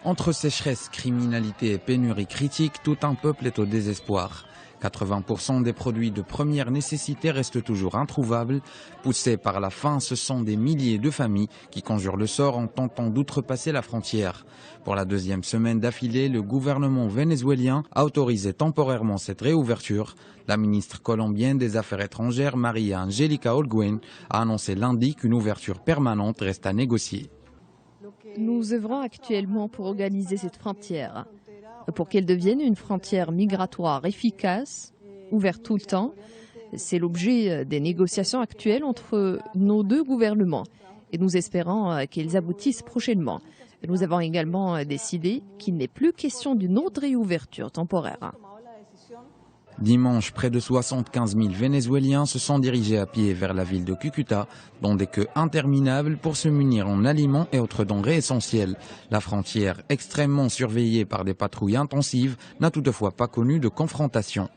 Entre sécheresse, criminalité et pénurie critique, tout un peuple est au désespoir. 80% des produits de première nécessité restent toujours introuvables. Poussés par la faim, ce sont des milliers de familles qui conjurent le sort en tentant d'outrepasser la frontière. Pour la deuxième semaine d'affilée, le gouvernement vénézuélien a autorisé temporairement cette réouverture. La ministre colombienne des Affaires étrangères, María Angélica Holguín, a annoncé lundi qu'une ouverture permanente reste à négocier. Nous œuvrons actuellement pour organiser cette frontière, pour qu'elle devienne une frontière migratoire efficace, ouverte tout le temps. C'est l'objet des négociations actuelles entre nos deux gouvernements et nous espérons qu'elles aboutissent prochainement. Nous avons également décidé qu'il n'est plus question d'une autre réouverture temporaire. Dimanche, près de 75 000 Vénézuéliens se sont dirigés à pied vers la ville de Cucuta, dans des queues interminables pour se munir en aliments et autres denrées essentielles. La frontière, extrêmement surveillée par des patrouilles intensives, n'a toutefois pas connu de confrontation.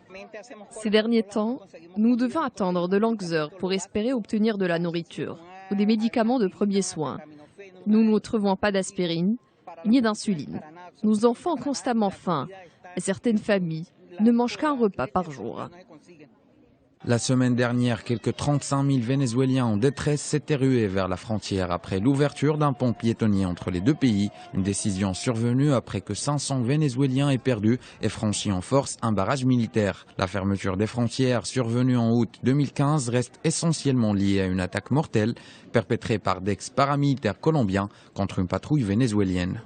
Ces derniers temps, nous devons attendre de longues heures pour espérer obtenir de la nourriture ou des médicaments de premiers soins. Nous ne trouvons pas d'aspirine ni d'insuline. Nos enfants ont constamment faim et certaines familles ne mangent qu'un repas par jour. La semaine dernière, quelques 35 000 Vénézuéliens en détresse s'étaient rués vers la frontière après l'ouverture d'un pont piétonnier entre les deux pays. Une décision survenue après que 500 Vénézuéliens aient perdu et franchi en force un barrage militaire. La fermeture des frontières survenue en août 2015 reste essentiellement liée à une attaque mortelle perpétrée par d'ex-paramilitaires colombiens contre une patrouille vénézuélienne.